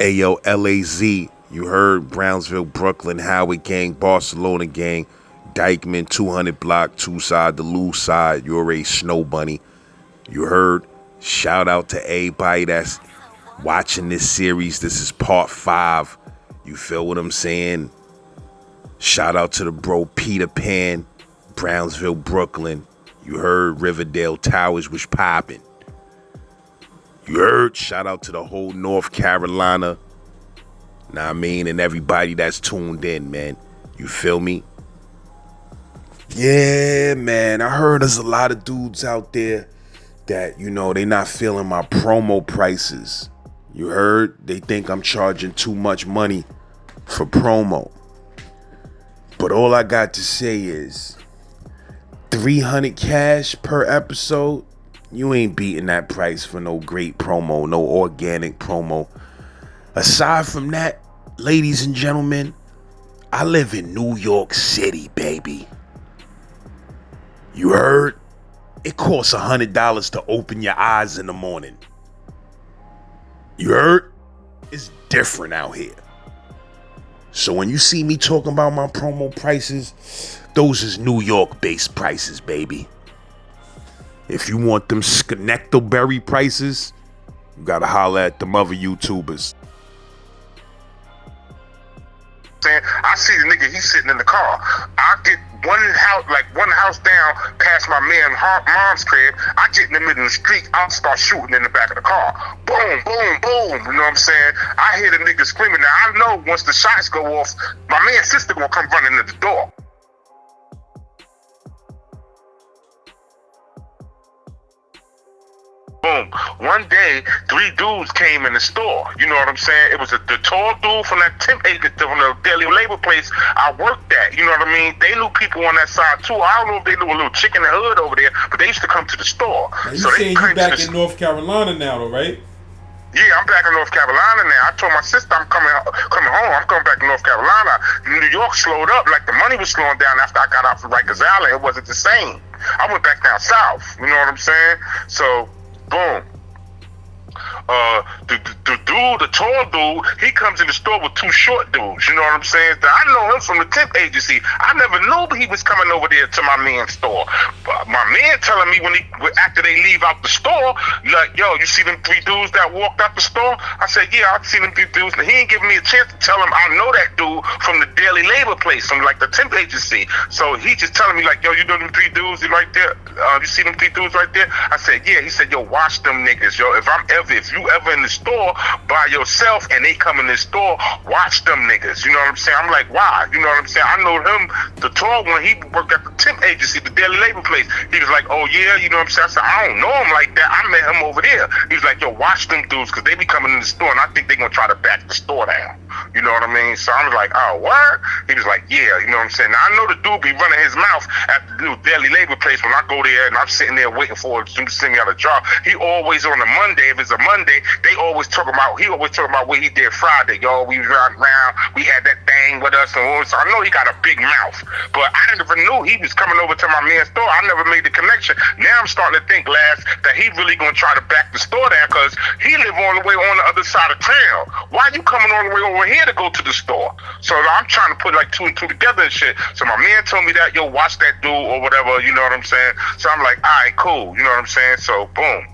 Ayo, LAZ, you heard Brownsville, Brooklyn, Howard gang, Barcelona gang, Dykeman, 200 block, two side, the loose side, you already Snow Bunny. You heard? Shout out to everybody that's watching this series. This is part 5. You feel what I'm saying? Shout out to the bro Peter Pan, Brownsville, Brooklyn. You heard? Riverdale Towers was popping. You heard? Shout out to the whole North Carolina. Nah, I mean, and everybody that's tuned in, man. You feel me? Yeah, man. I heard there's a lot of dudes out there that, you know, they not feeling my promo prices. You heard? They think I'm charging too much money for promo. But all I got to say is 300 cash per episode. You ain't beating that price for no great promo, no organic promo. Aside from that, ladies and gentlemen, I live in New York City, baby. You heard? It costs $100 to open your eyes in the morning. You heard? It's different out here. So when you see me talking about my promo prices, those is New York-based prices, baby. If you want them Schenectady prices, you gotta holler at them other YouTubers. I see the nigga, he's sitting in the car. I get one house down past my man's mom's crib. I get in the middle of the street, I'll start shooting in the back of the car. Boom, boom, boom. You know what I'm saying? I hear the nigga screaming. Now I know once the shots go off, my man's sister gonna come running to the door. Boom. One day, 3 dudes came in the store. You know what I'm saying? It was the tall dude from that from the daily labor place I worked at. You know what I mean? They knew people on that side too. I don't know if they knew a little chick in the hood over there, but they used to come to the store. Now you saying you back in North Carolina now, though, right? Yeah, I'm back in North Carolina now. I told my sister I'm coming home. I'm coming back to North Carolina. New York slowed up, like the money was slowing down after I got out from Rikers Island. It wasn't the same. I went back down south. You know what I'm saying? So, boom. The tall dude, he comes in the store with 2 short dudes. You know what I'm saying? I know him from the temp agency. I never knew he was coming over there to my man's store. But my man telling me after they leave out the store, like, yo, you see them 3 dudes that walked out the store? I said, yeah, I see them 3 dudes. And he ain't giving me a chance to tell him I know that dude from the daily labor place, from like the temp agency. So he just telling me like, yo, you know them 3 dudes right there? You see them 3 dudes right there? I said, yeah. He said, yo, watch them niggas, yo. If you ever in the store by yourself and they come in the store, watch them niggas. You know what I'm saying? I'm like, why? You know what I'm saying? I know him, the tall one, he worked at the temp agency, the daily labor place. He was like, oh yeah, you know what I'm saying? I said, I don't know him like that. I met him over there. He was like, yo, watch them dudes, because they be coming in the store and I think they gonna try to back the store down. You know what I mean? So I was like, oh, what? He was like, yeah, you know what I'm saying? Now I know the dude be running his mouth at the daily labor place when I go there and I'm sitting there waiting for him to send me out a job. He always on a Monday, if it's a Monday, he always talking about what he did Friday. Yo, we ran around, we had that thing with us, and so I know he got a big mouth. But I never knew he was coming over to my man's store. I never made the connection. Now I'm starting to think, Last, that he really gonna try to back the store down, because he live all the way on the other side of town. Why you coming all the way over here to go to the store? So I'm trying to put like 2 and 2 together and shit. So my man told me that, yo, watch that dude or whatever, you know what I'm saying? So I'm like, all right, cool, you know what I'm saying? So boom.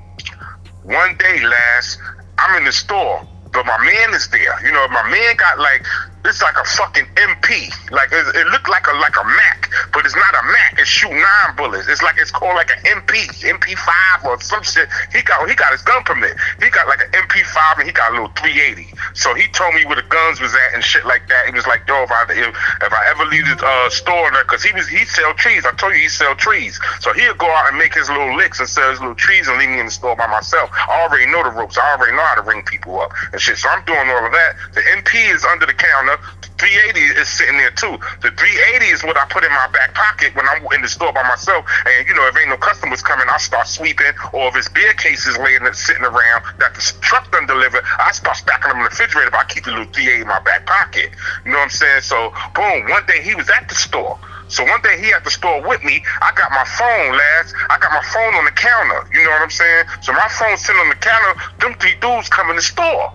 One day, Last, I'm in the store, but my man is there. You know, my man got like, it's like a fucking MP. Like it looked like a Mac, but it's not a Mac. It shoot 9 bullets. It's called like an MP5 or some shit. He got his gun permit. He got like an MP5 and he got a little 380. So he told me where the guns was at and shit like that. He was like, yo, if I ever leave the store, because he sell trees. I told you he sell trees. So he'll go out and make his little licks and sell his little trees and leave me in the store by myself. I already know the ropes. I already know how to ring people up and shit. So I'm doing all of that. The MP is under the counter. The 380 is sitting there too. The 380 is what I put in my back pocket when I'm in the store by myself. And you know, if ain't no customers coming, I start sweeping. Or if it's beer cases sitting around that the truck done deliver, I start stacking them in the refrigerator. But I keep the little 380 in my back pocket. You know what I'm saying? So boom, one day he was at the store. So one day he at the store with me. I got my phone, Last. I got my phone on the counter. You know what I'm saying? So my phone's sitting on the counter. Them 3 dudes come in the store.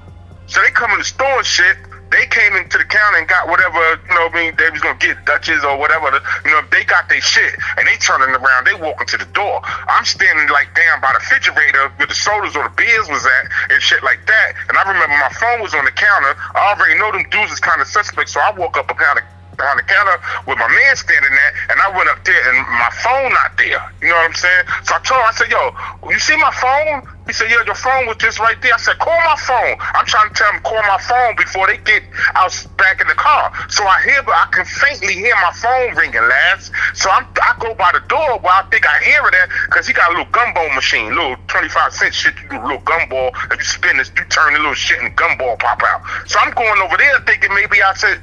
So they come in the store and shit. They came into the counter and got whatever, you know what I mean, they was going to get Dutchess or whatever, you know, they got their shit. And they turning around, they walking to the door. I'm standing like down by the refrigerator where the sodas or the beers was at and shit like that. And I remember my phone was on the counter. I already know them dudes is kind of suspect, so I woke up behind the counter with my man standing there, and I went up there and my phone not there. You know what I'm saying? So I told him, I said, yo, you see my phone? He said, yeah, your phone was just right there. I said, call my phone. I'm trying to tell him, call my phone before they get out back in the car. So I can faintly hear my phone ringing, lads. So I go by the door where I think I hear it at, because he got a little gumball machine, little 25-cent shit. You do a little gumball. If you spin this, you turn the little shit and gumball pop out. So I'm going over there thinking maybe I set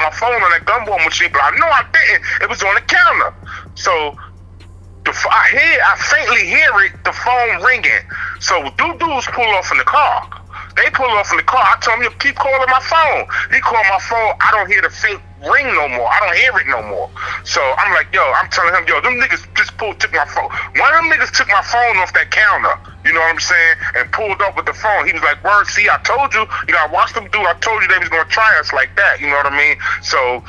my phone on that gumball machine, but I know I didn't. It was on the counter. So I faintly hear it, the phone ringing. So dudes pull off in the car. They pull off in the car. I told him, keep calling my phone. He called my phone. I don't hear the faint ring no more. I don't hear it no more. So I'm like, yo, I'm telling him, yo, them niggas just took my phone. One of them niggas took my phone off that counter. You know what I'm saying? And pulled up with the phone. He was like, word, see, I told you. You know, I watched them do. I told you they was going to try us like that. You know what I mean? So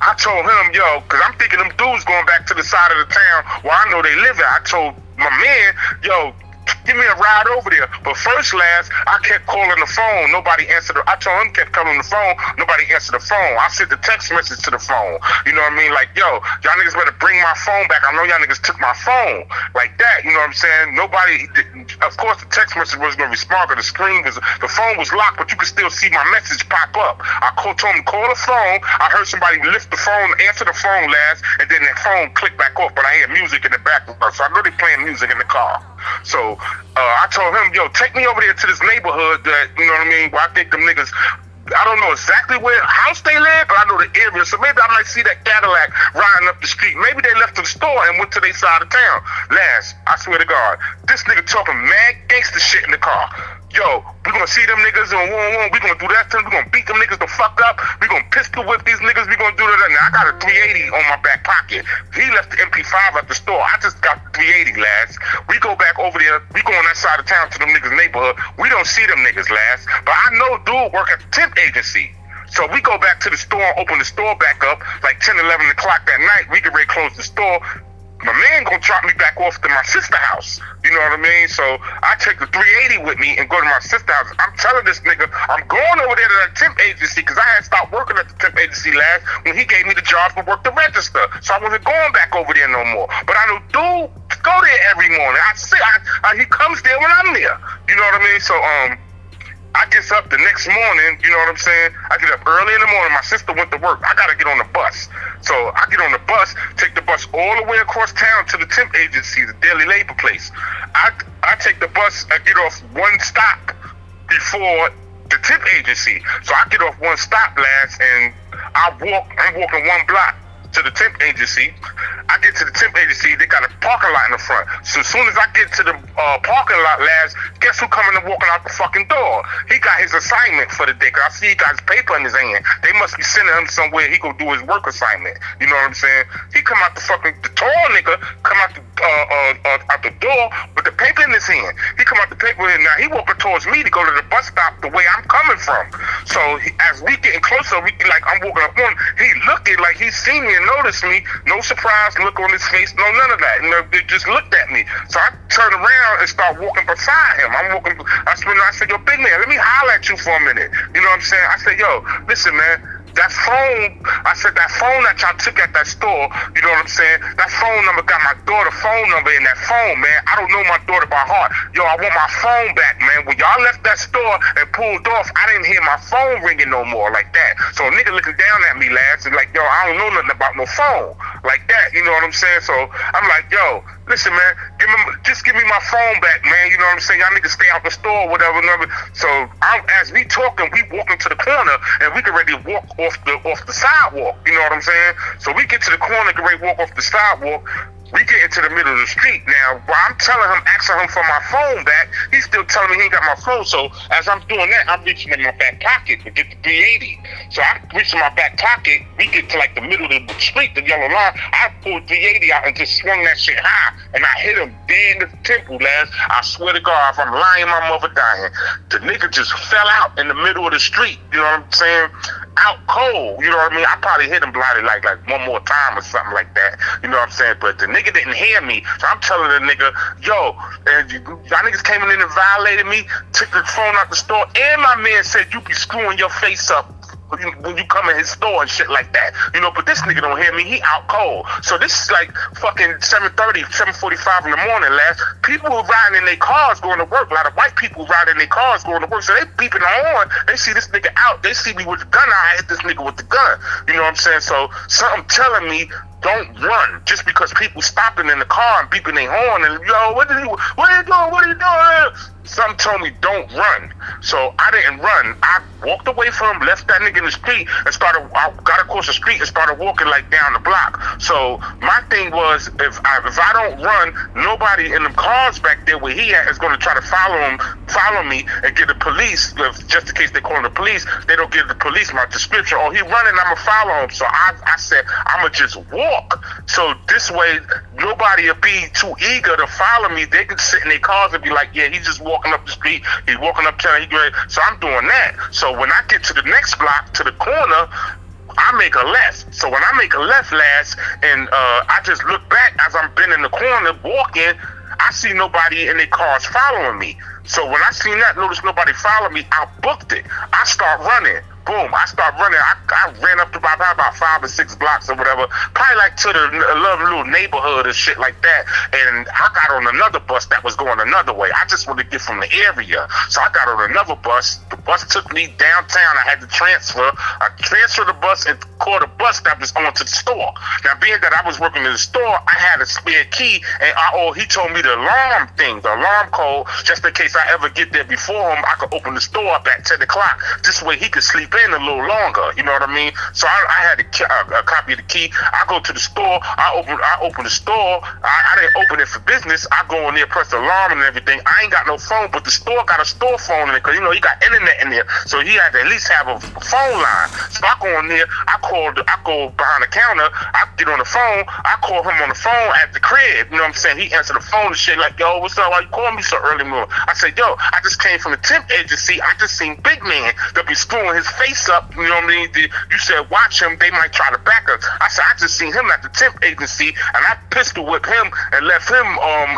I told him, yo, because I'm thinking them dudes going back to the side of the town where I know they live at. I told my man, yo, give me a ride over there. But first, last, I kept calling the phone. Nobody answered. I told him, kept calling the phone. Nobody answered the phone. I sent the text message to the phone. You know what I mean? Like, yo, y'all niggas better bring my phone back. I know y'all niggas took my phone. Like that. You know what I'm saying? Nobody. Of course, the text message wasn't gonna respond because the phone was locked, but you could still see my message pop up. I told him to call the phone. I heard somebody lift the phone, answer the phone last, and then that phone clicked back off. But I hear music in the background, so I know they playing music in the car. So I told him, yo, take me over there to this neighborhood that, you know what I mean, where I think them niggas, I don't know exactly where house they live, but I know the area. So maybe I might see that Cadillac riding up the street. Maybe they left the store and went to their side of town. Last, I swear to God, this nigga talking mad gangster shit in the car. Yo, we gonna see them niggas on 1-1. We gonna do that to them. We gonna beat them niggas the fuck up. We gonna pistol whip these niggas. We gonna do that. Now I got a 380 on my back pocket. He left the MP5 at the store. I just got the 380, lads. We go back over there. We go on that side of town to them niggas' neighborhood. We don't see them niggas, lads. But I know dude work at the temp agency. So we go back to the store, open the store back up, like 10, 11 o'clock that night. We get ready to close the store. My man gonna drop me back off to my sister's house. You know what I mean? So I take the 380 with me and go to my sister's house. I'm telling this nigga, I'm going over there to that temp agency because I had stopped working at the temp agency last when he gave me the job to work the register. So I wasn't going back over there no more. But I know dude go there every morning. He comes there when I'm there. You know what I mean? So I get up the next morning, you know what I'm saying? I get up early in the morning. My sister went to work. I got to get on the bus. So I get on the bus, take the bus all the way across town to the temp agency, the daily labor place. I take the bus, I get off one stop before the temp agency. So I get off one stop, lads, and I'm walking one block to the temp agency. I get to the temp agency, they got a parking lot in the front. So as soon as I get to the parking lot, lads, guess who coming and walking out the fucking door? He got his assignment for the day, because I see he got his paper in his hand. They must be sending him somewhere he go do his work assignment. You know what I'm saying? He come out the tall nigga, come out the door with the paper in his hand. He come out the paper, and now he walking towards me to go to the bus stop the way I'm coming from. So as we getting closer, I'm walking up on him, he looked at like he seen me and noticed me. No surprise look on his face, no none of that. You know, they just looked at me. So I turned around and start walking beside him. I said, yo, big man, let me holler at you for a minute. You know what I'm saying? I said, yo, listen, man. That phone that y'all took at that store, you know what I'm saying? That phone number got my daughter's phone number in that phone, man. I don't know my daughter by heart. Yo, I want my phone back, man. When y'all left that store and pulled off, I didn't hear my phone ringing no more like that. So a nigga looking down at me, lads, and like, yo, I don't know nothing about no phone like that. You know what I'm saying? So I'm like, yo, listen, man, just give me my phone back, man. You know what I'm saying? Y'all niggas stay out the store, whatever. So as we talking, we walking to the corner, and we get ready to walk off the sidewalk. You know what I'm saying? So we get to the corner, get ready to walk off the sidewalk. We get into the middle of the street now. While I'm telling him, asking him for my phone back, he's still telling me he ain't got my phone. So as I'm doing that, I'm reaching in my back pocket to get the 380. So I reach in my back pocket. We get to like the middle of the street, the yellow line. I pulled 380 out and just swung that shit high, and I hit him dead in the temple, lads. I swear to God, if I'm lying, my mother dying. The nigga just fell out in the middle of the street. You know what I'm saying? Out cold, you know what I mean? I probably hit him bloody like one more time or something like that. You know what I'm saying? But the nigga didn't hear me, so I'm telling the nigga, yo, y'all niggas came in and violated me, took the phone out the store, and my man said you be screwing your face up when you come in his store and shit like that, you know. But this nigga don't hear me. He out cold. So this is like fucking 7:30, 7:45 in the morning, lads. People who riding in their cars going to work. A lot of white people riding in their cars going to work. So they beeping on. They see this nigga out. They see me with the gun. I hit this nigga with the gun. You know what I'm saying? So something telling me don't run just because people stopping in the car and beeping their horn and yo, what are you doing? What are you doing? Something told me don't run. So I didn't run. I walked away from him, left that nigga in the street, and I got across the street and started walking like down the block. So my thing was, if I don't run, nobody in the cars back there where he at is gonna try to follow me and get the police, just in case they call the police, they don't give the police my description. Oh, he running, I'ma follow him. So I said, I'ma just walk. So this way, nobody will be too eager to follow me. They can sit in their cars and be like, yeah, he's just walking up the street. He's walking up town. So I'm doing that. So when I get to the next block, to the corner, I make a left. So when I make a left, lads, and I just look back as I'm been in the corner walking, I see nobody in their cars following me. So when I seen that, notice nobody following me, I booked it. I start running. Boom, I start running. I ran up to about 5 or 6 blocks or whatever, probably like to the little neighborhood and shit like that. And I got on another bus that was going another way. I just wanted to get from the area. So I got on another bus. The bus took me downtown. I had to transfer. I transferred the bus and caught a bus that was going to the store. Now, being that I was working in the store, I had a spare key, and he told me the alarm code, just in case I ever get there before him, I could open the store up at 10 o'clock. This way he could sleep in a little longer, you know what I mean? So I had a copy of the key. I go to the store. I open the store. I didn't open it for business. I go in there, press the alarm and everything. I ain't got no phone, but the store got a store phone in it because, you know, he got internet in there. So he had to at least have a phone line. So I go in there. I go behind the counter. I get on the phone. I call him on the phone at the crib. You know what I'm saying? He answered the phone and shit like, yo, what's up? Why you calling me so early morning? I said, yo, I just came from the temp agency. I just seen Big Man that be screwing his face up. You know what I mean? You said watch him. They might try to back us. I said, I just seen him at the temp agency, and I pistol whipped him and left him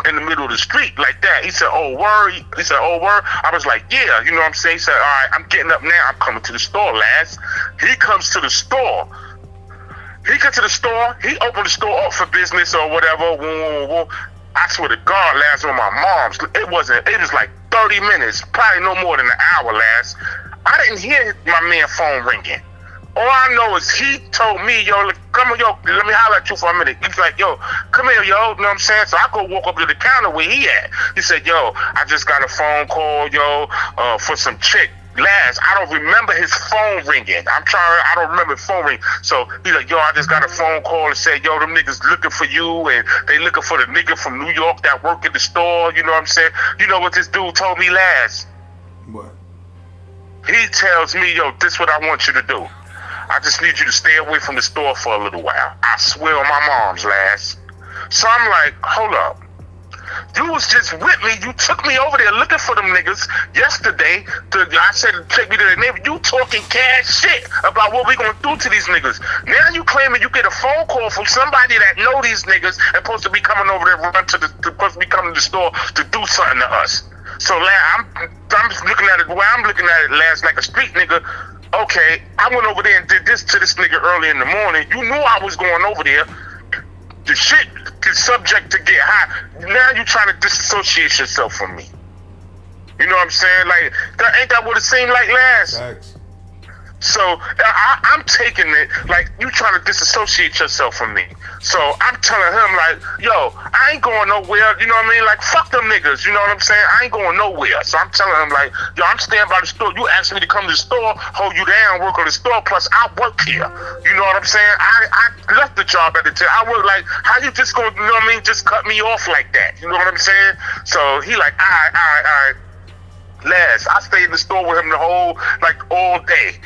in the middle of the street like that. He said, oh, word? He said, oh, word? I was like, yeah. You know what I'm saying? He said, all right, I'm getting up now. I'm coming to the store, lads. He comes to the store. He opened the store up for business or whatever. Whoa. I swear to God, lads, on my mom's, it was like 30 minutes, probably no more than an hour, lads. I didn't hear my man phone ringing. All I know is he told me, yo, come on, yo, let me holler at you for a minute. He's like, yo, come here, yo, you know what I'm saying? So I go walk up to the counter where he at. He said, yo, I just got a phone call, yo, for some chick. Lads, I don't remember his phone ringing. I don't remember his phone ring. So he's like, yo, I just got a phone call and said, yo, them niggas looking for you, and they looking for the nigga from New York that work in the store. You know what I'm saying? You know what this dude told me, lads? What? He tells me, yo, this is what I want you to do. I just need you to stay away from the store for a little while. I swear on my mom's, lads. So I'm like, hold up. You was just with me. You took me over there looking for them niggas yesterday. I said, take me to the neighbor. You talking cash shit about what we gonna do to these niggas. Now you claiming you get a phone call from somebody that know these niggas and supposed to be coming over there, supposed to be coming to the store to do something to us. So I'm looking at it the way I'm looking at it, lads, like a street nigga. Okay, I went over there and did this to this nigga early in the morning. You knew I was going over there. The shit is subject to get hot. Now you trying to disassociate yourself from me. You know what I'm saying? Like, ain't that what it seemed like last? Thanks. So I'm taking it like you trying to disassociate yourself from me. So I'm telling him like, yo, I ain't going nowhere. You know what I mean? Like, fuck them niggas. You know what I'm saying? I ain't going nowhere. So I'm telling him like, yo, I'm staying by the store. You asked me to come to the store, hold you down, work on the store. Plus, I work here. You know what I'm saying? I left the job at the time. I work like, how you just gonna, you know what I mean? Just cut me off like that. You know what I'm saying? So he like, all right. Last, I stayed in the store with him the whole, like, all day.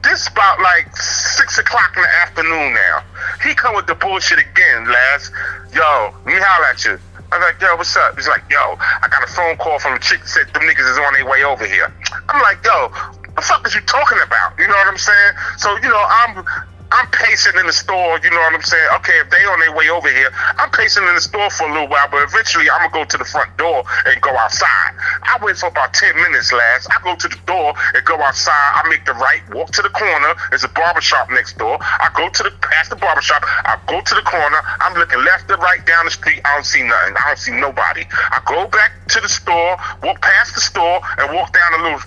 This about like 6 o'clock in the afternoon now. He come with the bullshit again, Last. Yo, let me holler at you. I'm like, yo, what's up? He's like, yo, I got a phone call from a chick that said them niggas is on their way over here. I'm like, yo, the fuck is you talking about? You know what I'm saying? So, you know, I'm pacing in the store, you know what I'm saying? Okay, if they on their way over here, I'm pacing in the store for a little while, but eventually I'm gonna go to the front door and go outside. I wait for about 10 minutes, Last. I go to the door and go outside. I make the right, walk to the corner. There's a barbershop next door. I go to past the barbershop. I go to the corner. I'm looking left and right down the street. I don't see nothing. I don't see nobody. I go back to the store, walk past the store, and walk down a little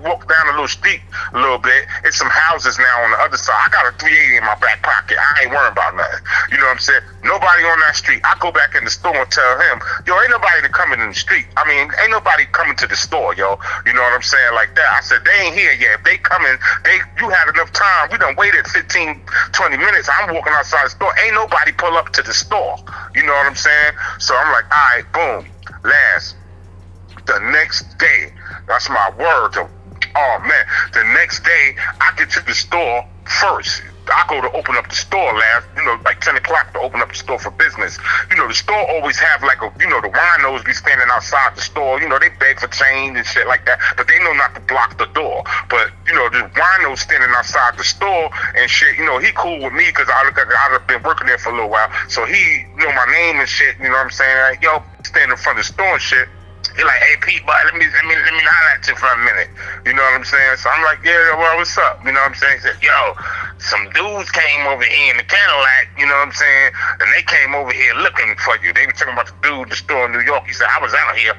walk down a little street a little bit. It's some houses now on the other side. I got a 380 in my back pocket. I ain't worrying about nothing. You know what I'm saying? Nobody on that street. I go back in the store and tell him, yo, ain't nobody coming in the street. I mean, ain't nobody coming to the store, yo. You know what I'm saying? Like that. I said, they ain't here yet. If they coming, you had enough time. We done waited 15, 20 minutes. I'm walking outside the store. Ain't nobody pull up to the store. You know what I'm saying? So I'm like, all right, boom. Last. The next day, that's my word. Oh man, the next day I get to the store first. I go to open up the store, Last, you know, like 10 o'clock to open up the store for business. You know, the store always have like the winos be standing outside the store. You know, they beg for change and shit like that, but they know not to block the door. But, you know, the wino standing outside the store and shit, you know, he cool with me because I've been working there for a little while. So he know my name and shit, you know what I'm saying? Like, yo, stand in front of the store and shit. He like, hey Pete, but let me holler at you for a minute. You know what I'm saying? So I'm like, yeah, well, what's up? You know what I'm saying? He said, yo, some dudes came over here in the Cadillac, you know what I'm saying? And they came over here looking for you. They were talking about the dude in the store in New York. He said, I was out here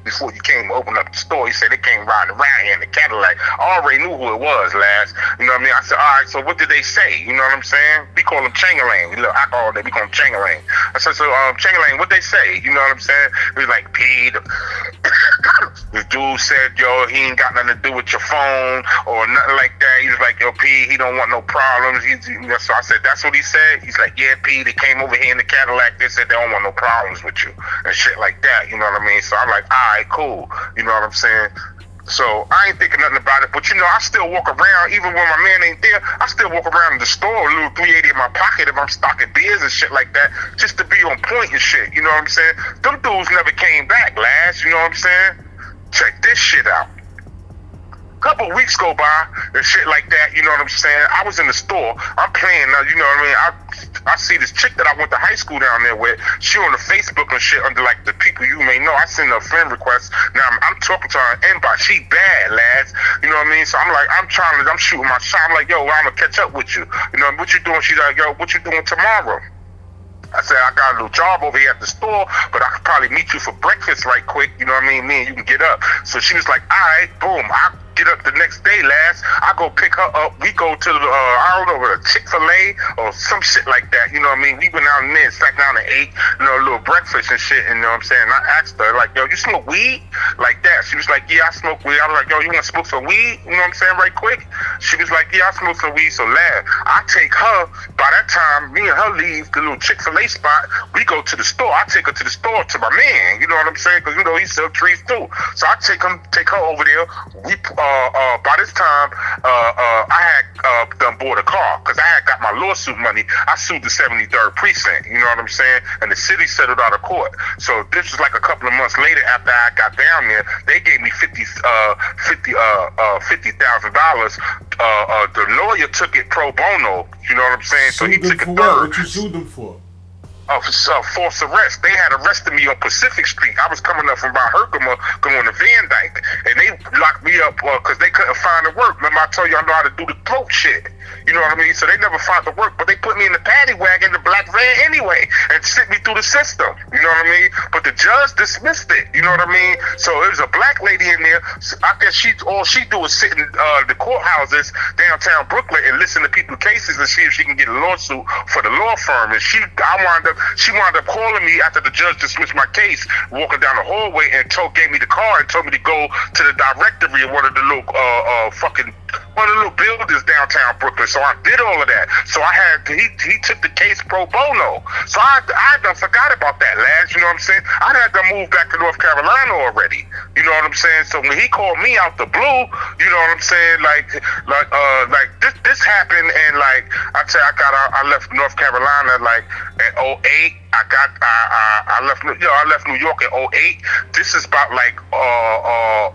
before you came to open up the store. He said they came riding around here in the Cadillac. I already knew who it was, Last. You know what I mean? I said, all right, so what did they say? You know what I'm saying? We call them Changalang. We look alcohol, we call them Changalang. I said, so Changalang, what they say? You know what I'm saying? He was like, Pete, this dude said, yo, he ain't got nothing to do with your phone or nothing like that. He was like, yo, Pete, he don't want no problems. So I said, that's what he said? He's like, yeah, Pete, they came over here in the Cadillac. They said they don't want no problems with you and shit like that. You know what I mean? So I'm like, all right, cool. You know what I'm saying? So I ain't thinking nothing about it, but you know, I still walk around, even when my man ain't there, I still walk around in the store, a little 380 in my pocket if I'm stocking beers and shit like that, just to be on point and shit, you know what I'm saying? Them dudes never came back, Last, you know what I'm saying? Check this shit out. Couple weeks go by and shit like that, you know what I'm saying? I was in the store, I'm playing, you know what I mean? I see this chick that I went to high school down there with. She on the Facebook and shit under like the people you may know. I send her a friend request. Now I'm talking to her inbox. She bad, Lads. You know what I mean? So I'm like, I'm shooting my shot. I'm like, yo, I'm gonna catch up with you. You know what you doing? She's like, yo, what you doing tomorrow? I said, I got a little job over here at the store, but I could probably meet you for breakfast right quick. You know what I mean? Me and you can get up. So she was like, all right, boom. I get up the next day, Last. I go pick her up. We go to the, I don't know, Chick-fil-A or some shit like that. You know what I mean? We went out and then sat down and ate, you know, a little breakfast and shit. And you know what I'm saying? And I asked her, like, yo, you smoke weed? Like that. She was like, yeah, I smoke weed. I was like, yo, you want to smoke some weed? You know what I'm saying? Right quick. She was like, yeah, I smoke some weed. So, Lad, I take her. By that time, me and her leave the little Chick-fil-A spot. We go to the store. I take her to the store to my man. You know what I'm saying? Because, you know, he sells trees too. So I take her over there. We by this time, I had done bought a car because I had got my lawsuit money. I sued the 73rd precinct. You know what I'm saying? And the city settled out of court. So this was like a couple of months later after I got down there. They gave me $50,000. The lawyer took it pro bono. You know what I'm saying? So he took a third. What you sued them for? false arrest. They had arrested me on Pacific Street. I was coming up from about Herkimer going to Van Dyke, and they locked me up because they couldn't find the work. Remember I told you I know how to do the throat shit. You know what I mean? So they never found the work, but they put me in the paddy wagon, the black van anyway, and sent me through the system. You know what I mean? But the judge dismissed it. You know what I mean? So there was a black lady in there. So I guess all she do is sit in the courthouses downtown Brooklyn and listen to people's cases and see if she can get a lawsuit for the law firm. And she wound up calling me after the judge dismissed my case, walking down the hallway, and gave me the car and told me to go to the directory of one of the little one of the little buildings downtown Brooklyn. So I did all of that. So he took the case pro bono. So I done forgot about that, lads. You know what I'm saying? I had to move back to North Carolina already. You know what I'm saying? So when he called me out the blue, you know what I'm saying? Like this happened, and like I left North Carolina like in 08. I left New York in 08. This is about like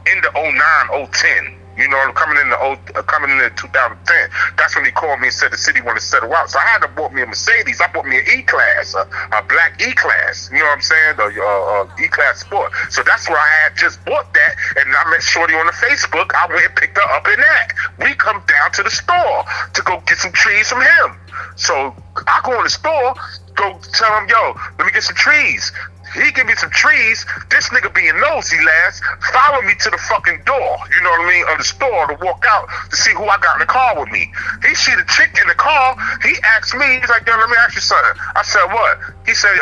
end of 09, 010. You know, coming into 2010. That's when he called me and said the city wanted to settle out. So I had to bought me a Mercedes. I bought me an E-Class, a black E-Class. You know what I'm saying? The E-Class Sport. So that's where I had just bought that, and I met Shorty on the Facebook. I went and picked her up in that. We come down to the store to go get some trees from him. So I go in the store, go tell him, yo, let me get some trees. He give me some trees. This nigga being nosy, lads, follow me to the fucking door, you know what I mean, of the store to walk out to see who I got in the car with me. He see the chick in the car. He asked me, he's like, yo, let me ask you something. I said, what? He said,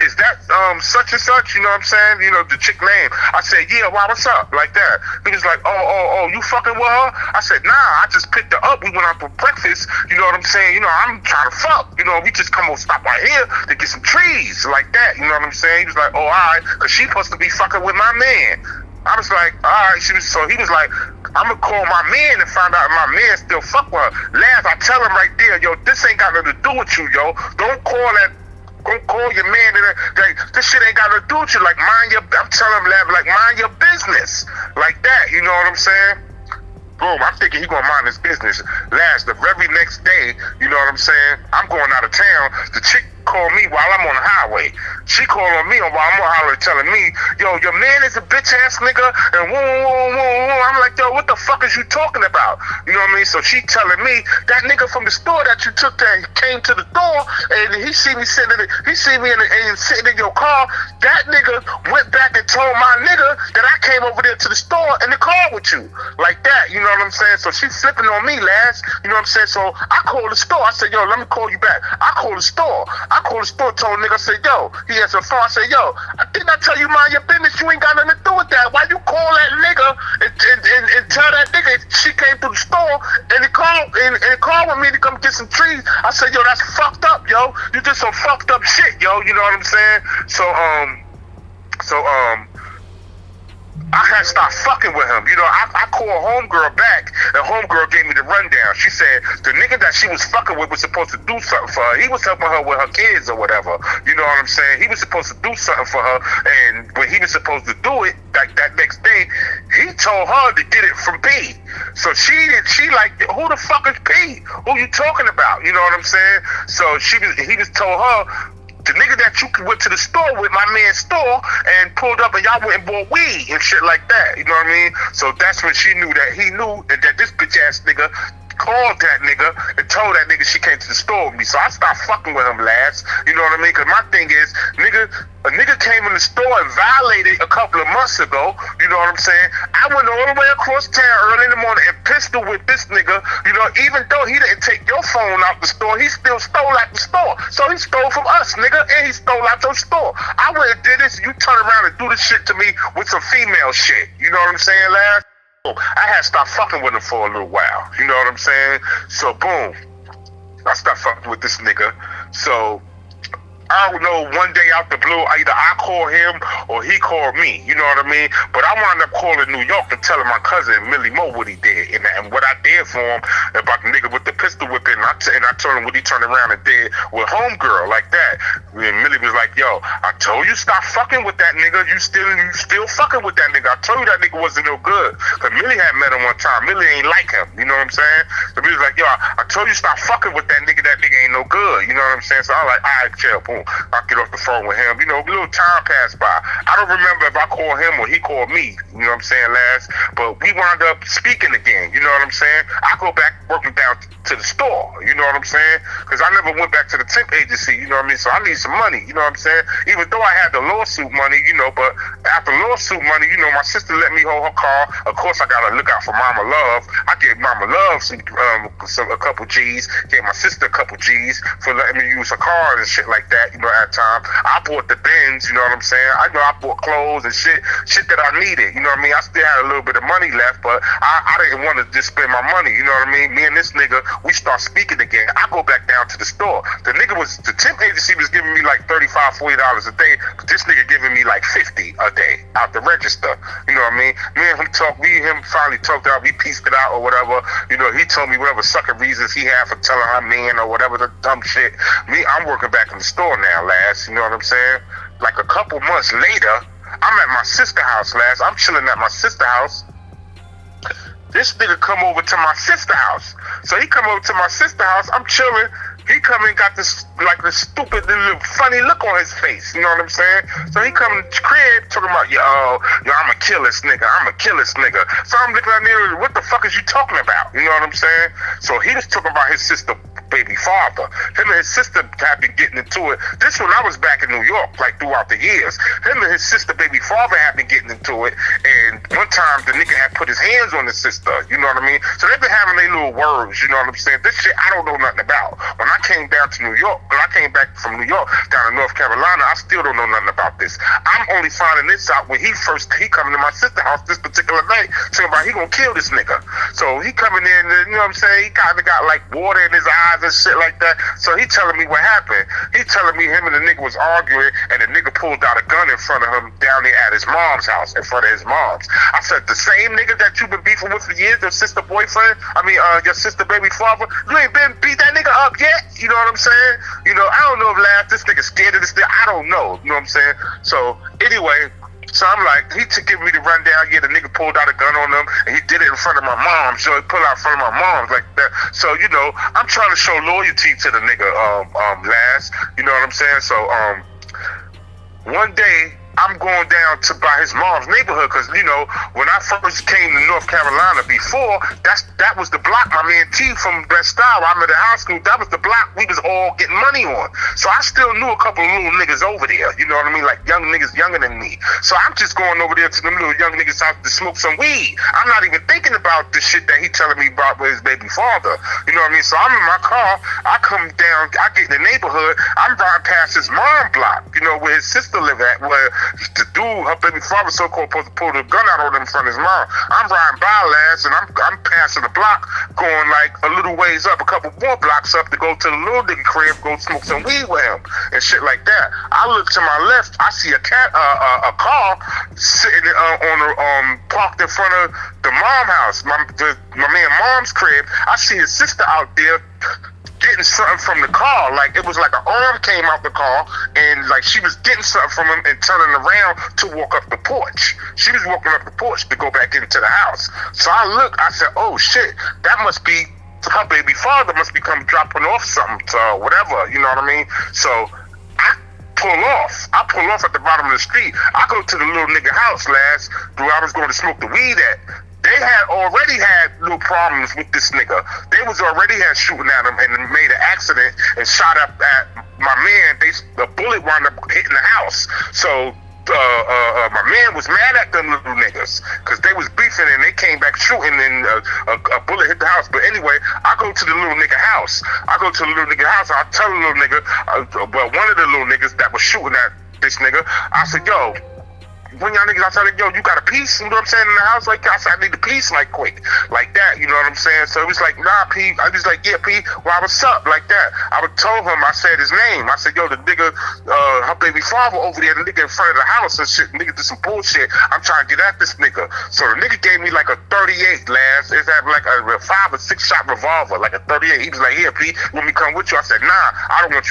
is that such and such, you know what I'm saying? You know, the chick name. I said, yeah, why, what's up? Like that. He was like, oh, you fucking with her? I said, nah, I just picked her up. We went out for breakfast, you know what I'm saying? You know, I'm trying to fuck. You know, we just come on, stop right here to get some trees, like that, you know what I'm saying? He was like, oh, all right, because she supposed to be fucking with my man. I was like, all right. So he was like, I'm going to call my man and find out if my man still fuck with her. Last, I tell him right there, yo, this ain't got nothing to do with you, yo. Don't call your man. This shit ain't got nothing to do with you. Like, I'm telling him, like, mind your business. Like that, you know what I'm saying? Boom, I'm thinking he gonna mind his business. Last, the very next day, you know what I'm saying? I'm going out of town. The chick called me while I'm on the highway. She called on me while I'm on the highway telling me, yo, your man is a bitch ass nigga, and woo. I'm like, yo, what the fuck is you talking about? You know what I mean? So she telling me, that nigga from the store that you took that came to the door, and he see me sitting in your car. That nigga went back and told my nigga that I came over there to the store in the car with you. Like that, you know what I'm saying? So she flipping on me, lads. You know what I'm saying? So I called the store. I said, yo, let me call you back. I called the store. Told nigga, I said, yo, he answered the phone. I said, yo, didn't I tell you mind your business? You ain't got nothing to do with that. Why you call that nigga and tell that nigga she came to the store and he called with me to come get some trees? I said, yo, that's fucked up, yo. You did some fucked up shit, yo. You know what I'm saying? So I had to stop fucking with him. You know, I called homegirl back, and homegirl gave me the rundown. She said the nigga that she was fucking with was supposed to do something for her. He was helping her with her kids or whatever. You know what I'm saying? He was supposed to do something for her, and when he was supposed to do it, like that next day, he told her to get it from P. So she like, who the fuck is P? Who you talking about? You know what I'm saying? So he was told her, the nigga that you went to the store with, my man's store, and pulled up and y'all went and bought weed and shit like that. You know what I mean? So that's when she knew that he knew that this bitch ass nigga called that nigga and told that nigga she came to the store with me. So I stopped fucking with him, lads. You know what I mean? Because my thing is, a nigga came in the store and violated a couple of months ago. You know what I'm saying? I went all the way across town early in the morning and pistol with this nigga. You know, even though he didn't take your phone out the store, he still stole out the store. So he stole from us, nigga, and he stole out your store. I went and did this, and you turn around and do this shit to me with some female shit. You know what I'm saying, lads? I had to stop fucking with him for a little while. You know what I'm saying? So boom, I stopped fucking with this nigga. So I don't know, one day out the blue, either I call him or he called me, you know what I mean? But I wound up calling New York and telling my cousin Millie Mo what he did and what I did for him about the nigga with the pistol whipping. And I told him what he turned around and did with homegirl like that. And Millie was like, yo, I told you stop fucking with that nigga. You still fucking with that nigga. I told you that nigga wasn't no good. Because Millie had met him one time. Millie ain't like him, you know what I'm saying? So Millie was like, yo, I told you stop fucking with that nigga. That nigga ain't no good, you know what I'm saying? So I was like, all right, chill, boom. phone. I get off the phone with him. You know, a little time passed by. I don't remember if I called him or he called me. You know what I'm saying, last? But we wound up speaking again. You know what I'm saying? I go back working down to the store. You know what I'm saying? Because I never went back to the temp agency. You know what I mean? So I need some money. You know what I'm saying? Even though I had the lawsuit money, you know, but after lawsuit money, you know, my sister let me hold her car. Of course, I gotta look out for Mama Love. I gave Mama Love a couple G's. Gave my sister a couple G's for letting me use her car and shit like that. You know, at the time, I bought the Benz. You know what I'm saying? I know I bought clothes and shit that I needed. You know what I mean? I still had a little bit of money left, but I didn't want to just spend my money. You know what I mean? Me and this nigga, we start speaking again. I go back down to the store. The temp agency was giving me like $35, $40 a day, but this nigga giving me like $50 a day out the register. You know what I mean? Me and him finally talked out. We pieced it out or whatever. You know, he told me whatever sucker reasons he had for telling her man or whatever the dumb shit. Me, I'm working back in the store now, lass. You know what I'm saying? Like a couple months later, I'm at my sister's house, lass. I'm chilling at my sister's house. This nigga come over to my sister's house. So he come over to my sister's house. I'm chilling. He come and got this stupid little funny look on his face. You know what I'm saying? So he come in the crib talking about, yo, I'ma kill this nigga. I'ma kill this nigga. So I'm looking at him, what the fuck is you talking about? You know what I'm saying? So he was talking about his sister baby father. Him and his sister had been getting into it. This when I was back in New York, like throughout the years. Him and his sister baby father had been getting into it. And one time the nigga had put his hands on his sister. You know what I mean? So they've been having their little words. You know what I'm saying? This shit I don't know nothing about. When I came down to New York, when I came back from New York down to North Carolina, I still don't know nothing about this. I'm only finding this out when he coming to my sister's house this particular night, talking about he gonna kill this nigga. So he coming in, you know what I'm saying? He kind of got like water in his eyes and shit like that. So he telling me what happened. He telling me him and the nigga was arguing, and the nigga pulled out a gun in front of him down there at his mom's house, in front of his mom's. I said, the same nigga that you've been beefing with for years, your sister boyfriend, your sister baby father, you ain't been beat that nigga up yet? You know what I'm saying? You know, I don't know if this nigga scared of this thing. I don't know. You know what I'm saying? So anyway, so I'm like, he giving me the rundown. Yeah, the nigga pulled out a gun on him, and he did it in front of my mom. So he pulled out in front of my mom like that. So, you know, I'm trying to show loyalty to the nigga, last. You know what I'm saying? So, one day, I'm going down to by his mom's neighborhood because, you know, when I first came to North Carolina before, that was the block my man T from Best Style, I met in high school, that was the block we was all getting money on. So I still knew a couple of little niggas over there, you know what I mean, like young niggas younger than me. So I'm just going over there to them little young niggas' house to smoke some weed. I'm not even thinking about the shit that he telling me about with his baby father, you know what I mean? So I'm in my car, I come down, I get in the neighborhood, I'm riding past his mom block, you know, where his sister live at, where the dude, her baby father, so-called, supposed to pull the gun out on him in front of his mom. I'm riding by last, and I'm passing the block, going like a little ways up, a couple more blocks up to go to the little nigga crib, go smoke some weed with him and shit like that. I look to my left, I see a car sitting parked in front of the mom house, my man mom's crib. I see his sister out there getting something from the car. Like it was like an arm came out the car, and like she was getting something from him and turning around to walk up the porch. She was walking up the porch to go back into the house. So I look, I said, oh shit, that must be her baby father, must be come dropping off something to whatever, you know what I mean? So I pull off at the bottom of the street. I go to the little nigga house last, where I was going to smoke the weed at. They had already had little problems with this nigga. They was already had shooting at him and made an accident and shot up at my man. The bullet wound up hitting the house. So my man was mad at them little niggas because they was beefing and they came back shooting and a bullet hit the house. But anyway, I go to the little nigga house. I tell the little nigga, well, one of the little niggas that was shooting at this nigga, I said, yo, when y'all niggas, I said, yo, you got a piece? You know what I'm saying, in the house? Like, I said, I need a piece, like, quick. Like that, you know what I'm saying? So it was like, nah, P. I was like, yeah, P, well, what's up? Like that. I told him, I said his name. I said, yo, the nigga, her baby father over there, the nigga in front of the house and shit, nigga did some bullshit. I'm trying to get at this nigga. So the nigga gave me like a 38, last. It's had like a 5 or 6 shot revolver, like a 38. He was like, here, P, let me come with you. I said, nah, I don't want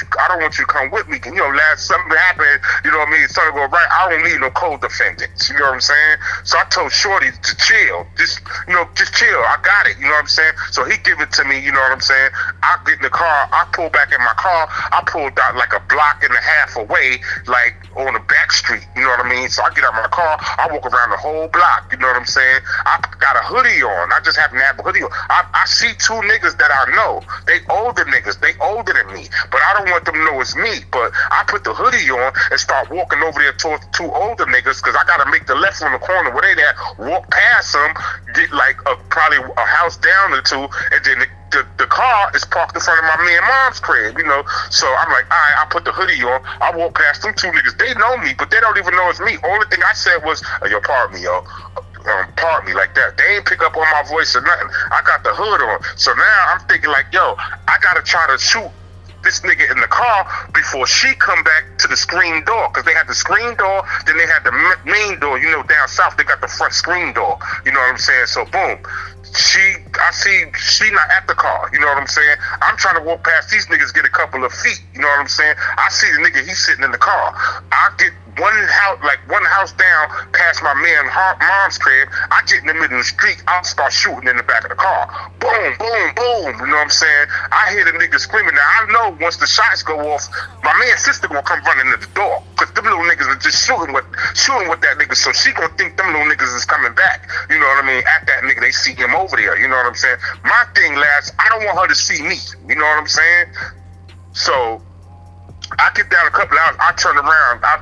you to come with me. You know, last, something happened, you know what I mean? Something go right. I don't need no co-defendants. You know what I'm saying? So I told Shorty to chill. Just chill. I got it, you know what I'm saying? So he give it to me, you know what I'm saying? I get in the car, I pull back in my car, I pulled out like a block and a half away, like on the back street, you know what I mean? So I get out my car, I walk around the whole block, you know what I'm saying? I got a hoodie on, I just happen to have a hoodie on. I see two niggas that I know, they older niggas, they older than me, but I don't want them to know it's me, but I put the hoodie on and start walking over there towards the two older niggas, because I gotta make the left on the corner where they at, walk past them, get like probably a house down or two, and then the car is parked in front of my man mom's crib, you know. So I'm like, all right, I put the hoodie on, I walk past them two niggas, they know me, but they don't even know it's me. Only thing I said was, yo, pardon me, yo. Pardon me, like that. They ain't pick up on my voice or nothing. I got the hood on. So now I'm thinking like, yo, I gotta try to shoot this nigga in the car before she come back to the screen door, because they had the screen door, then they had the main door. You know, down south they got the front screen door, you know what I'm saying? So boom, I see she not at the car, you know what I'm saying? I'm trying to walk past these niggas, get a couple of feet, you know what I'm saying? I see the nigga, he's sitting in the car. I get one house down past my man mom's crib. I get in the middle of the street, I'll start shooting in the back of the car. Boom, boom, boom, you know what I'm saying? I hear the nigga screaming. Now I know once the shots go off, my man's sister gonna come running to the door, because them little niggas are just shooting with that nigga, so she gonna think them little niggas is coming back, you know what I mean? At that nigga, they see him over there, you know what I'm saying? My thing, lads, I don't want her to see me, you know what I'm saying? So I get down a couple hours, I turn around, I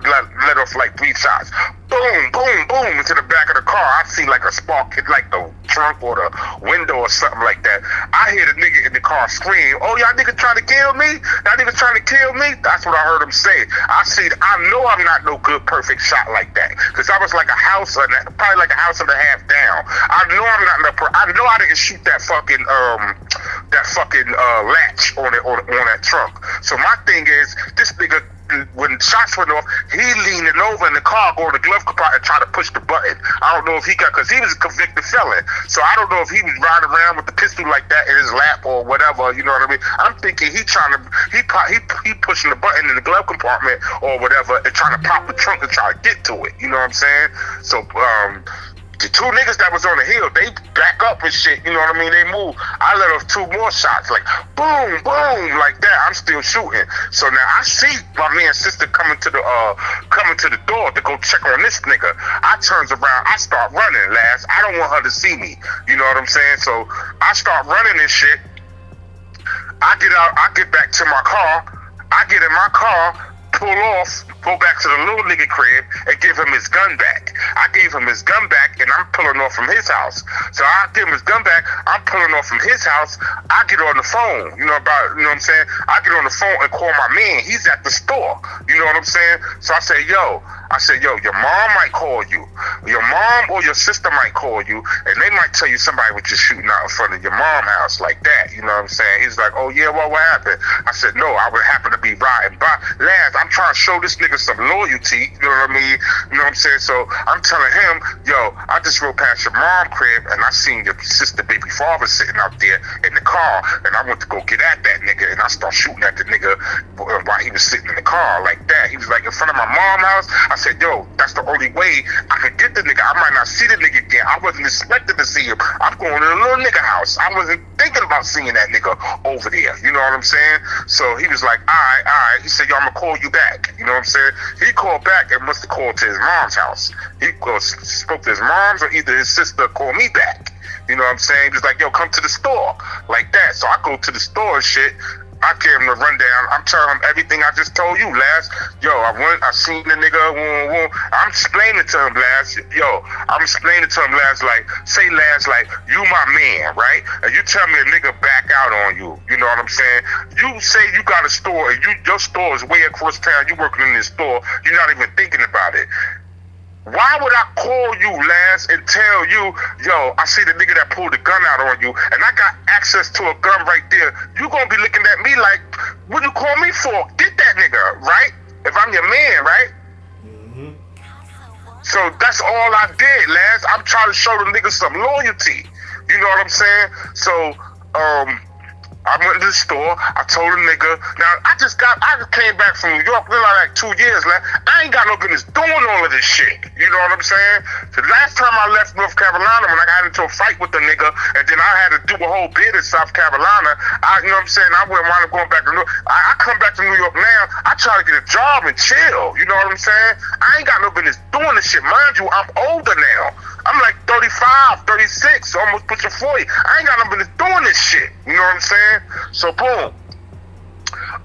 let off like 3 shots. Boom, boom, boom, into the back of the car. I see like a spark hit like the trunk or the window or something like that. I hear the nigga in the car scream, oh, y'all niggas trying to kill me? Y'all niggas trying to kill me? That's what I heard him say. I know I'm not no good, perfect shot like that, because I was like probably like a house and a half down. I know I'm not, I know I didn't shoot that fucking latch on that trunk. So my thing is, this nigga, when shots went off, he leaning over in the car, going to the glove compartment and try to push the button. I don't know if because he was a convicted felon, so I don't know if he was riding around with the pistol like that in his lap or whatever, you know what I mean? I'm thinking he pushing the button in the glove compartment or whatever and trying to pop the trunk and try to get to it, you know what I'm saying? So, the two niggas that was on the hill, they back up and shit, you know what I mean? They move. I let off 2 more shots, like boom, boom, like that. I'm still shooting. So now I see my man's sister coming to the door to go check on this nigga. I turns around, I start running, lads. I don't want her to see me. You know what I'm saying? So I start running this shit. I get out, I get back to my car. I get in my car, pull off, go back to the little nigga crib and give him his gun back. I gave him his gun back and I'm pulling off from his house. So I give him his gun back, I'm pulling off from his house, I get on the phone, you know what I'm saying? I get on the phone and call my man, he's at the store, you know what I'm saying? So I say, yo, your mom might call you. Your mom or your sister might call you, and they might tell you somebody was just shooting out in front of your mom's house like that. You know what I'm saying? He's like, oh yeah, well, what happened? I said, no, I would happen to be riding by. Lads, I'm trying to show this nigga some loyalty. You know what I mean? You know what I'm saying? So I'm telling him, yo, I just rode past your mom's crib, and I seen your sister baby father sitting out there in the car, and I went to go get at that nigga, and I start shooting at the nigga while he was sitting in the car like that. He was like in front of my mom's house. I said, yo, that's the only way I could get the nigga. I might not see the nigga again. I wasn't expecting to see him. I'm going to the little nigga house. I wasn't thinking about seeing that nigga over there. You know what I'm saying? So he was like, all right. He said, yo, I'm going to call you back. You know what I'm saying? He called back and must have called to his mom's house. He spoke to his mom's, or either his sister called me back. You know what I'm saying? He was like, yo, come to the store. Like that. So I go to the store and shit. I gave him the rundown. I'm telling him everything I just told you, Laz. Yo, I seen the nigga. I'm explaining to him, Laz. Yo, I'm explaining to him, Laz, like, say, Laz, like, you my man, right? And you tell me a nigga back out on you. You know what I'm saying? You say you got a store, and your store is way across town. You working in this store. You're not even thinking about it. Why would I call you, Laz, and tell you, yo, I see the nigga that pulled the gun out on you, and I got access to a gun right there. You gonna be looking at me like, what you call me for? Get that nigga, right? If I'm your man, right? Mm-hmm. So that's all I did, Laz. I'm trying to show the nigga some loyalty. You know what I'm saying? So, I went to the store. I told a nigga. Now I just came back from New York. Been like 2 years left. I ain't got no business doing all of this shit. You know what I'm saying? The last time I left North Carolina, when I got into a fight with the nigga, and then I had to do a whole bid in South Carolina. You know what I'm saying? I wouldn't wind up going back to New York. I come back to New York now. I try to get a job and chill. You know what I'm saying? I ain't got no business doing this shit. Mind you, I'm older now. I'm like 35, 36, almost pushing 40. I ain't got no business doing this shit. You know what I'm saying? So boom.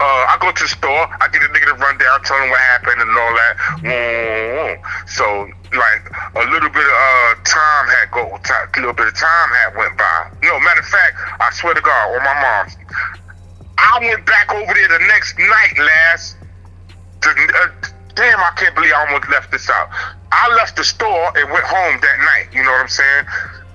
I go to the store. I get a nigga to run down, tell him what happened and all that. So like a little bit of time had went by. No, matter of fact, I swear to God, on my mom's, I went back over there the next night, last. Damn, I can't believe I almost left this out. I left the store and went home that night. You know what I'm saying?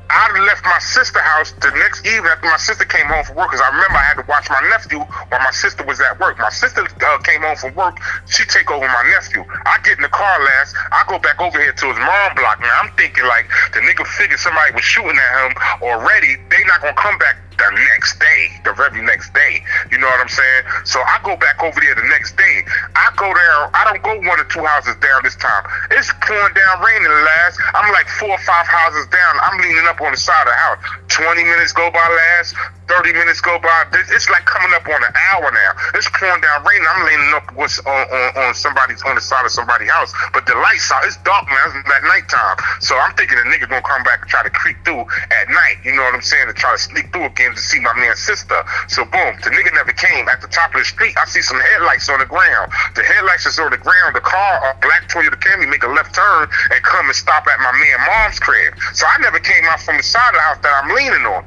I left my sister's house the next evening after my sister came home from work, because I remember I had to watch my nephew while my sister was at work. My sister came home from work. She take over my nephew. I get in the car last. I go back over here to his mom block. Now I'm thinking like the nigga figured somebody was shooting at him already. They not gonna come back the next day, the very next day. You know what I'm saying? So I go back over there the next day. I go down. I don't go 1 or 2 houses down this time. It's pouring down raining last. I'm like 4 or 5 houses down. I'm leaning up on the side of the house. 20 minutes go by last. 30 minutes go by. It's like coming up on an hour now. It's pouring down rain. I'm leaning up on the side of somebody's house. But the lights out. It's dark, man. It's at nighttime. So I'm thinking the nigga gonna come back and try to creep through at night. You know what I'm saying? To try to sneak through again to see my man's sister. So boom, the nigga never came. At the top of the street, I see some headlights on the ground. The headlights is on the ground. The car, a black Toyota Camry, make a left turn and come and stop at my man mom's crib. So I never came out from the side of the house that I'm leaning on.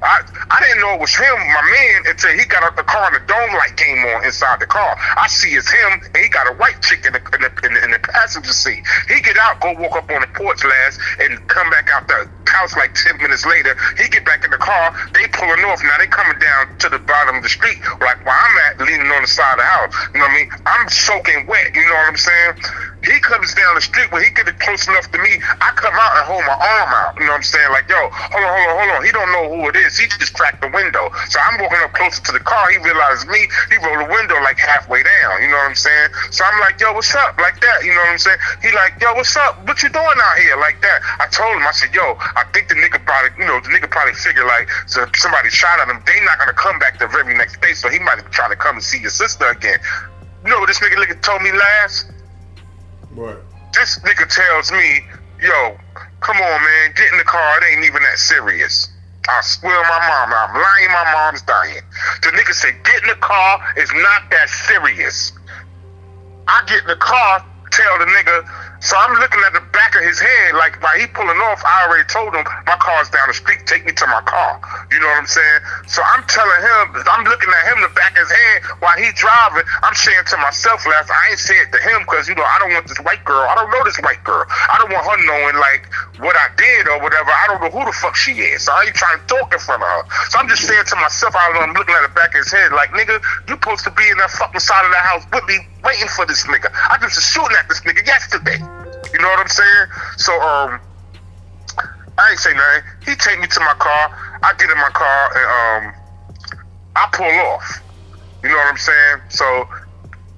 I didn't know it was him, my man, until he got out the car and the dome light came on inside the car. I see it's him, and he got a white chick in the passenger seat. He get out, go walk up on the porch last, and come back out the house like 10 minutes later. He get back in the car. They pulling off. Now they coming down to the bottom of the street, like where I'm at, leaning on the side of the house. You know what I mean? I'm soaking wet. You know what I'm saying? He comes down the street. When he get close enough to me, I come out and hold my arm out. You know what I'm saying? Like, yo, hold on. He don't know who it is. He just cracked the window. So I'm walking up closer to the car. He realizes me. He rolled the window like halfway down. You know what I'm saying? So I'm like, yo, what's up? Like that. You know what I'm saying? He like, yo, what's up? What you doing out here? Like that. I told him, I said, yo, I think the nigga probably figured like so somebody shot at him. They not gonna come back the very next day. So he might try to come and see your sister again. You know what this nigga told me last? What? This nigga tells me, yo, come on, man, get in the car. It ain't even that serious. I swear on my mom, I'm lying, my mom's dying. The nigga said, get in the car. It's not that serious. I get in the car, tell the nigga, so I'm looking at the back of his head, like while he pulling off, I already told him my car's down the street, take me to my car. You know what I'm saying? So I'm telling him, I'm looking at him in the back of his head while he driving. I'm saying to myself, last, I ain't say it to him because, you know, I don't want this white girl. I don't know this white girl. I don't want her knowing like what I did or whatever. I don't know who the fuck she is. So I ain't trying to talk in front of her. So I'm just saying to myself, I'm looking at the back of his head like, nigga, you supposed to be in that fucking side of the house with me waiting for this nigga. I just was shooting at this nigga yesterday. You know what I'm saying? So, I ain't say nothing. He take me to my car. I get in my car and, I pull off. You know what I'm saying? So,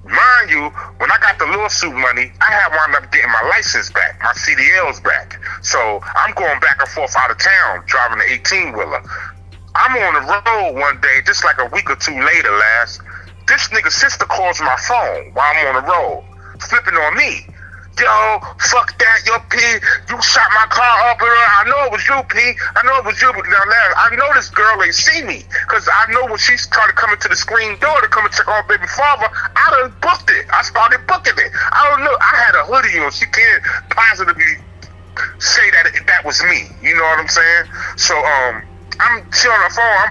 mind you, when I got the lawsuit money, I had wound up getting my license back, my CDLs back. So, I'm going back and forth out of town, driving the 18-wheeler. I'm on the road one day, just like a week or two later, last. This nigga's sister calls my phone while I'm on the road, flipping on me. Yo, fuck that, yo, P, you shot my car up, I know it was you, P, I know it was you, but now I know this girl ain't see me, because I know when she started coming to the screen door to come and check on baby father, I done booked it, I started booking it, I don't know, I had a hoodie on, she can't positively say that was me, you know what I'm saying? So, she on the phone,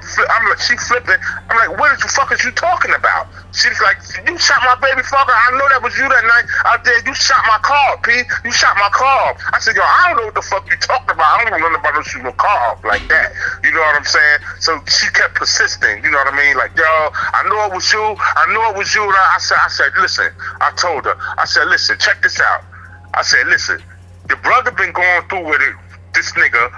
she flipping. I'm like, what the fuck is you talking about? She's like, you shot my baby fucker. I know that was you that night out there. You shot my car, P. You shot my car. I said, yo, I don't know what the fuck you talking about. I don't know nothing about no shooting a car up like that. You know what I'm saying? So she kept persisting. You know what I mean? Like, yo, I know it was you. I know it was you. And I said, listen. I told her. I said, listen, check this out. I said, listen, your brother been going through with it, this nigga,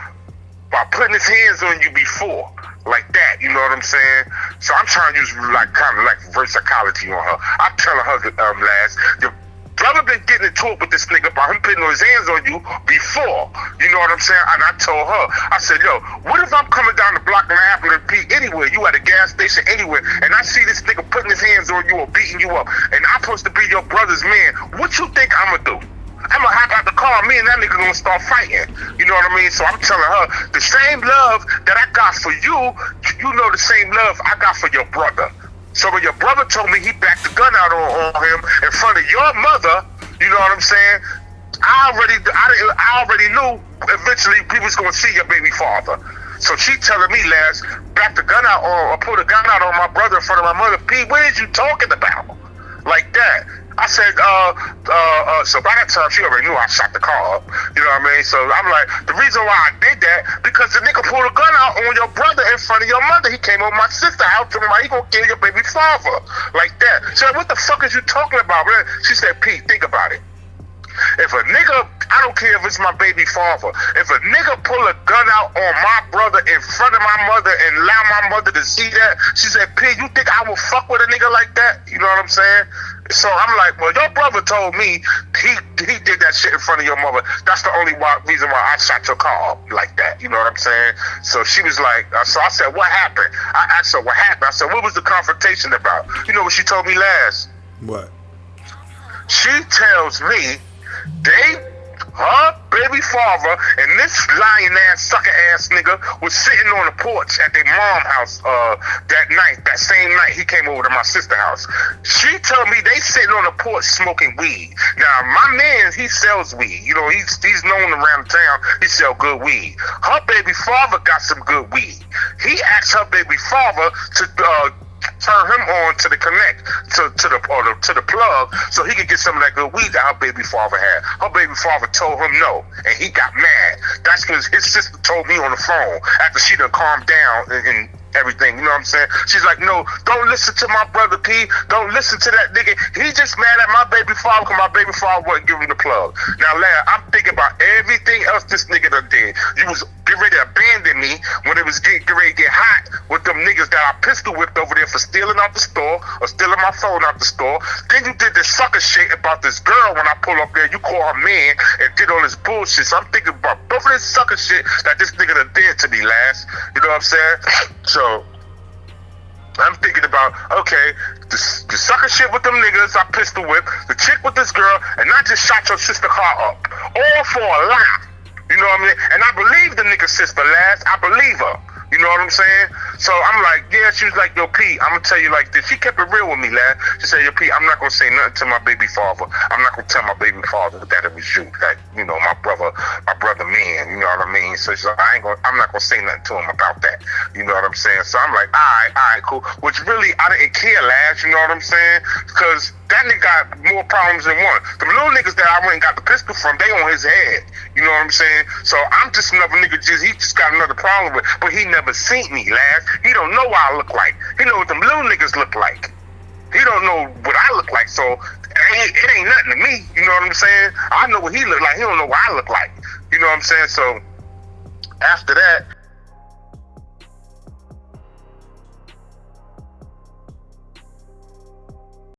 by putting his hands on you before. like that, you know what I'm saying? So I'm trying to use like kind of like reverse psychology on her. I'm telling her, last, your brother been getting into it with this nigga about him putting his hands on you before, you know what I'm saying? And I told her, I said, yo, what if I'm coming down the block and I happen to be anywhere, you at a gas station, anywhere, and I see this nigga putting his hands on you or beating you up, and I'm supposed to be your brother's man, what you think I'm gonna do? I'm gonna hop out the car, me and that nigga gonna start fighting. You know what I mean? So I'm telling her, the same love that I got for you, you know the same love I got for your brother. So when your brother told me he backed the gun out on him in front of your mother, you know what I'm saying? I already knew eventually we was gonna see your baby father. So she telling me, last, back the gun out or pull the gun out on my brother in front of my mother. P, what is you talking about? Like that. I said, so by that time, she already knew I shot the car up. You know what I mean? So I'm like, the reason why I did that, because the nigga pulled a gun out on your brother in front of your mother. He came over my sister house to me, like, he gonna kill your baby father. Like that. So what the fuck is you talking about, man? She said, Pete, think about it. If a nigga, I don't care if it's my baby father, if a nigga pull a gun out on my brother in front of my mother and allow my mother to see that, she said, P, you think I will fuck with a nigga like that? You know what I'm saying? So I'm like, well, your brother told me he did that shit in front of your mother. That's the only reason why I shot your car up like that. You know what I'm saying? So she was like, so I said, what happened? I asked her what happened. I said, what was the confrontation about? You know what she told me last? What? She tells me her baby father and this lying ass, sucker ass nigga was sitting on the porch at their mom house that same night he came over to my sister house. She told me they sitting on the porch smoking weed. Now my man, he sells weed. You know, he's known around town. He sell good weed. Her baby father got some good weed. He asked her baby father to turn him on to the connect to the plug so he could get some of that good weed that her baby father had. Her baby father told him no, and he got mad. That's because his sister told me on the phone after she done calmed down and everything, you know what I'm saying? She's like, no, don't listen to my brother P. Don't listen to that nigga. He just mad at my baby father because my baby father wouldn't give him the plug. Now, Larry, I'm thinking about everything else this nigga done did. You was getting ready to abandon me when it was getting ready to get hot with them niggas that I pistol whipped over there for stealing out the store or stealing my phone out the store. Then you did this sucker shit about this girl when I pull up there. You call her man and did all this bullshit. So I'm thinking about both of this sucker shit that this nigga done did to me, last. You know what I'm saying? So I'm thinking about, okay, the sucker shit with them niggas, I pistol whip, the chick with this girl, and I just shot your sister car up. All for a lie. You know what I mean? And I believe the nigga sister, last. I believe her. You know what I'm saying? So I'm like, yeah, she was like, yo, P, I'm gonna tell you like this. She kept it real with me, lad. She said, yo, P, I'm not gonna say nothing to my baby father. I'm not gonna tell my baby father that it was you, that, you know, my brother man, you know what I mean? So she's like, I'm not gonna say nothing to him about that. You know what I'm saying? So I'm like, all right, cool. Which really, I didn't care, lad, you know what I'm saying? Because that nigga got more problems than one. The little niggas that I went and got the pistol from, they on his head. You know what I'm saying? So I'm just another nigga, he just got another problem with, but he never seen me, lad. He don't know what I look like. He know what them little niggas look like. He don't know what I look like, so it ain't nothing to me. You know what I'm saying? I know what he look like. He don't know what I look like. You know what I'm saying? So after that,